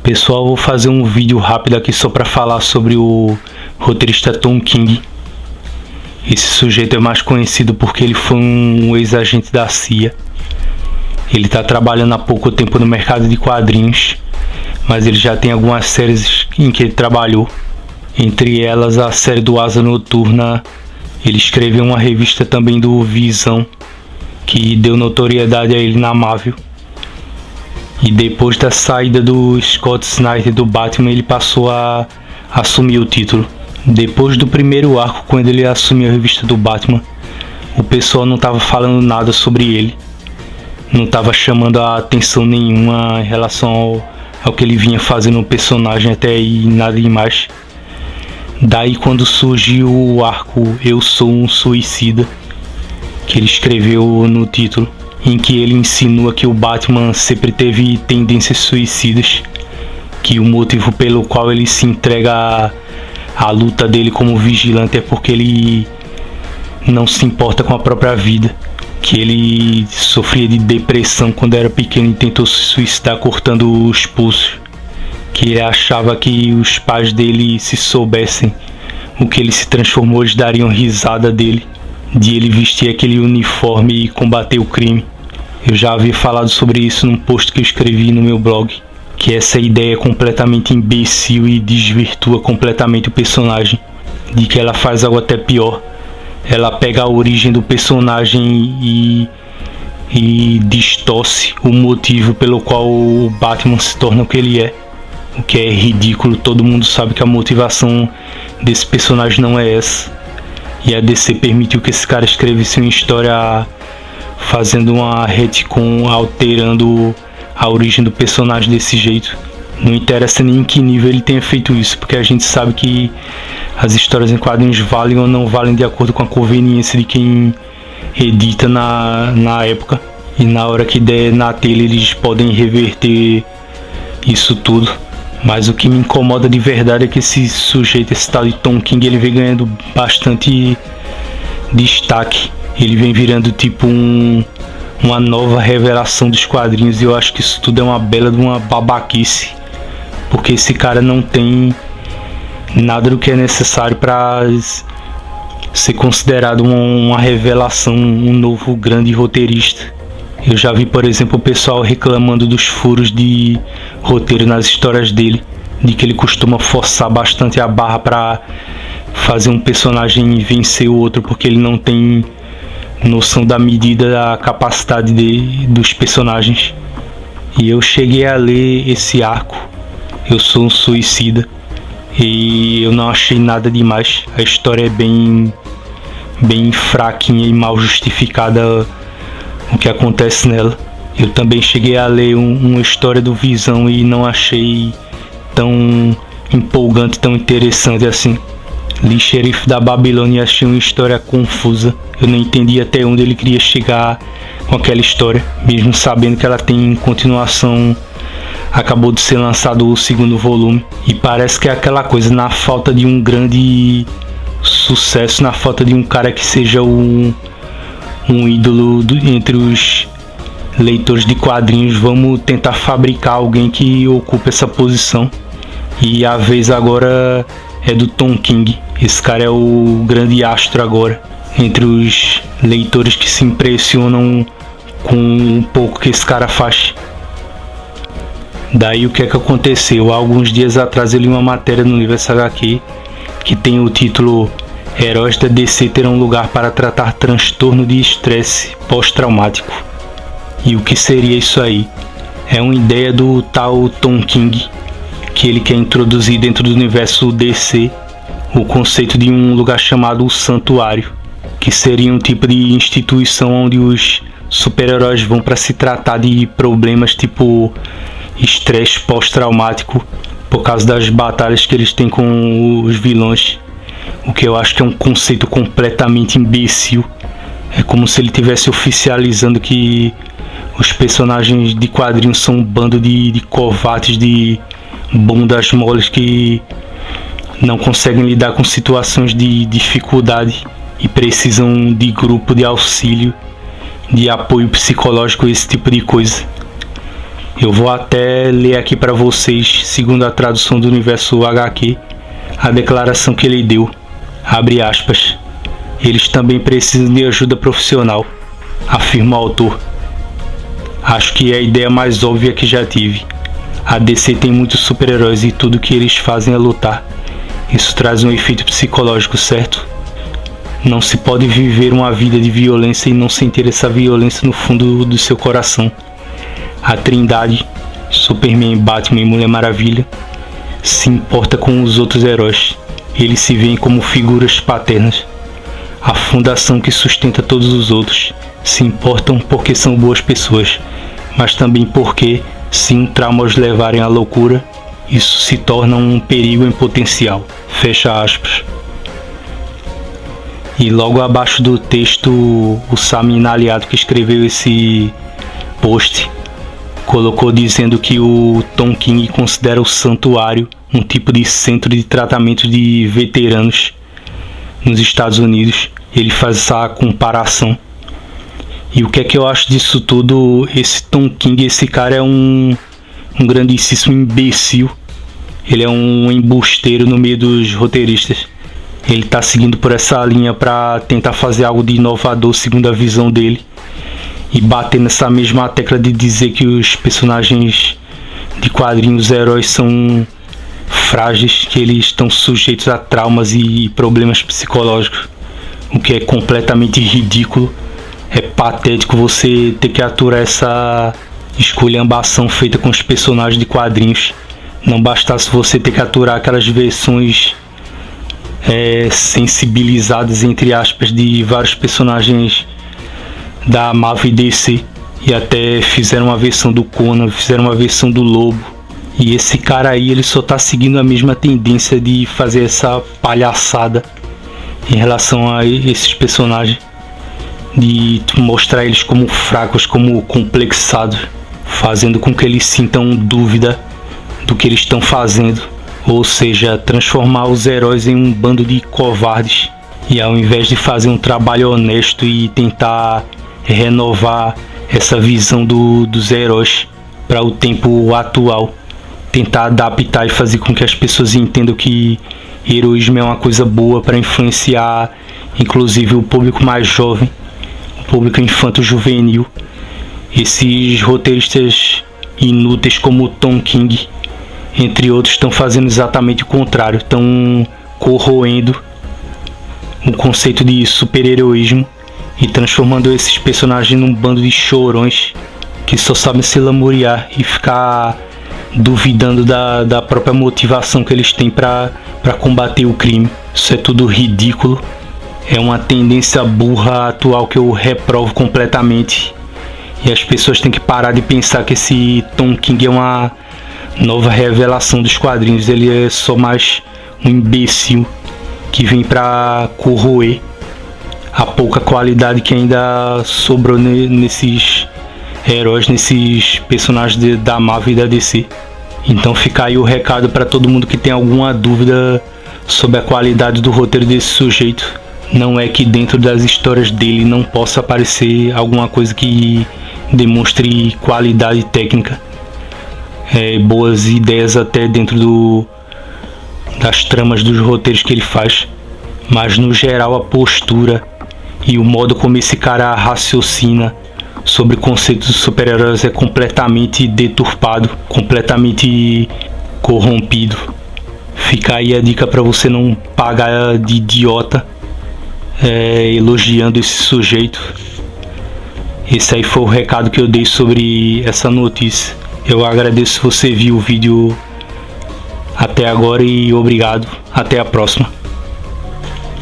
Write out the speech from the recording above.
Pessoal, vou fazer um vídeo rápido aqui só para falar sobre o roteirista Tom King. Esse sujeito é mais conhecido porque ele foi um ex-agente da CIA. Ele está trabalhando há pouco tempo no mercado de quadrinhos, mas ele já tem algumas séries em que ele trabalhou. Entre elas a série do Asa Noturna. Ele escreveu uma revista também do Visão, que deu notoriedade a ele na Marvel. E depois da saída do Scott Snyder do Batman, ele passou a assumir o título. Depois do primeiro arco, quando ele assumiu a revista do Batman, o pessoal não estava falando nada sobre ele. Não estava chamando a atenção nenhuma em relação ao que ele vinha fazendo no personagem até aí, nada demais. Daí quando surgiu o arco Eu Sou um Suicida, que ele escreveu no título, em que ele insinua que o Batman sempre teve tendências suicidas, que o motivo pelo qual ele se entrega à luta dele como vigilante é porque ele não se importa com a própria vida, que ele sofria de depressão quando era pequeno e tentou se suicidar cortando os pulsos, que ele achava que os pais dele, se soubessem o que ele se transformou, eles dariam risada dele, de ele vestir aquele uniforme e combater o crime. Eu já havia falado sobre isso num post que eu escrevi no meu blog, que essa ideia é completamente imbecil e desvirtua completamente o personagem, de que ela faz algo até pior. Ela pega a origem do personagem e distorce o motivo pelo qual o Batman se torna o que ele é, o que é ridículo. Todo mundo sabe que a motivação desse personagem não é essa, e a DC permitiu que esse cara escrevesse uma história fazendo uma retcon, alterando a origem do personagem desse jeito. Não interessa nem em que nível ele tenha feito isso, porque a gente sabe que as histórias em quadrinhos valem ou não valem de acordo com a conveniência de quem edita na época, e na hora que der na telha eles podem reverter isso tudo. Mas o que me incomoda de verdade é que esse sujeito, esse tal de Tom King, ele vem ganhando bastante destaque. Ele vem virando tipo uma nova revelação dos quadrinhos, e eu acho que isso tudo é uma bela de uma babaquice, porque esse cara não tem nada do que é necessário para ser considerado uma revelação, um novo grande roteirista. Eu já vi, por exemplo, o pessoal reclamando dos furos de roteiro nas histórias dele, de que ele costuma forçar bastante a barra para fazer um personagem vencer o outro, porque ele não tem noção da medida da capacidade dos personagens. E eu cheguei a ler esse arco, Eu Sou um Suicida, e eu não achei nada demais. A história é bem fraquinha e mal justificada o que acontece nela. Eu também cheguei a ler uma história do Visão e não achei tão empolgante, tão interessante assim. Li Xerife da Babilônia e achei uma história confusa. Eu não entendi até onde ele queria chegar com aquela história, mesmo sabendo que ela tem continuação. Acabou de ser lançado o segundo volume, e parece que é aquela coisa, na falta de um grande sucesso, na falta de um cara que seja um ídolo entre os leitores de quadrinhos, vamos tentar fabricar alguém que ocupe essa posição. E a vez agora é do Tom King. Esse cara é o grande astro agora entre os leitores que se impressionam com um pouco que esse cara faz. Daí o que é que aconteceu? Há alguns dias atrás eu li uma matéria no Universo HQ que tem o título Heróis da DC terão lugar para tratar transtorno de estresse pós-traumático. E o que seria isso aí? É uma ideia do tal Tom King, que ele quer introduzir dentro do universo DC o conceito de um lugar chamado o Santuário, que seria um tipo de instituição onde os super-heróis vão para se tratar de problemas tipo estresse pós-traumático por causa das batalhas que eles têm com os vilões. O que eu acho que é um conceito completamente imbecil. É como se ele estivesse oficializando que os personagens de quadrinhos são um bando de covardes, de bundas moles que não conseguem lidar com situações de dificuldade e precisam de grupo de auxílio, de apoio psicológico, esse tipo de coisa. Eu vou até ler aqui para vocês, segundo a tradução do Universo HQ, a declaração que ele deu. Abre aspas. Eles também precisam de ajuda profissional, afirma o autor. Acho que é a ideia mais óbvia que já tive. A DC tem muitos super-heróis e tudo que eles fazem é lutar. Isso traz um efeito psicológico, certo? Não se pode viver uma vida de violência e não sentir essa violência no fundo do seu coração. A Trindade, Superman, Batman e Mulher Maravilha, se importa com os outros heróis. Eles se veem como figuras paternas. A fundação que sustenta todos os outros. Se importam porque são boas pessoas, mas também porque, se um trauma os levarem à loucura, isso se torna um perigo em potencial. Fecha aspas. E logo abaixo do texto, o Sami Aliado, que escreveu esse post, colocou dizendo que o Tom King considera o santuário um tipo de centro de tratamento de veteranos nos Estados Unidos. Ele faz essa comparação. E o que é que eu acho disso tudo? Esse Tom King, esse cara é um grandíssimo imbecil. Ele é um embusteiro no meio dos roteiristas. Ele tá seguindo por essa linha para tentar fazer algo de inovador segundo a visão dele, e bater nessa mesma tecla de dizer que os personagens de quadrinhos, heróis, são frágeis, que eles estão sujeitos a traumas e problemas psicológicos, o que é completamente ridículo. É patético você ter que aturar essa esculhambação feita com os personagens de quadrinhos. Não bastasse você ter que aturar aquelas versões sensibilizadas, entre aspas, de vários personagens da Marvel e DC, e até fizeram uma versão do Conan, fizeram uma versão do Lobo. E esse cara aí, ele só tá seguindo a mesma tendência de fazer essa palhaçada em relação a esses personagens, de mostrar eles como fracos, como complexados, fazendo com que eles sintam dúvida do que eles estão fazendo, ou seja, transformar os heróis em um bando de covardes. E ao invés de fazer um trabalho honesto e tentar renovar essa visão dos heróis para o tempo atual, tentar adaptar e fazer com que as pessoas entendam que heroísmo é uma coisa boa para influenciar inclusive o público mais jovem, o público infanto-juvenil. Esses roteiristas inúteis como o Tom King, entre outros, estão fazendo exatamente o contrário, estão corroendo o conceito de super-heroísmo e transformando esses personagens num bando de chorões que só sabem se lamuriar e ficar duvidando da própria motivação que eles têm para combater o crime. Isso é tudo ridículo, é uma tendência burra atual que eu reprovo completamente, e as pessoas têm que parar de pensar que esse Tom King é uma nova revelação dos quadrinhos. Ele é só mais um imbecil que vem para corroer a pouca qualidade que ainda sobrou nesses heróis, nesses personagens da Marvel e da DC. Então fica aí o recado para todo mundo que tem alguma dúvida sobre a qualidade do roteiro desse sujeito. Não é que dentro das histórias dele não possa aparecer alguma coisa que demonstre qualidade técnica, boas ideias até dentro das tramas dos roteiros que ele faz, mas no geral a postura e o modo como esse cara raciocina sobre o conceito dos super-heróis é completamente deturpado, completamente corrompido. Fica aí a dica para você não pagar de idiota elogiando esse sujeito. Esse aí foi o recado que eu dei sobre essa notícia. Eu agradeço se você viu o vídeo até agora e obrigado. Até a próxima.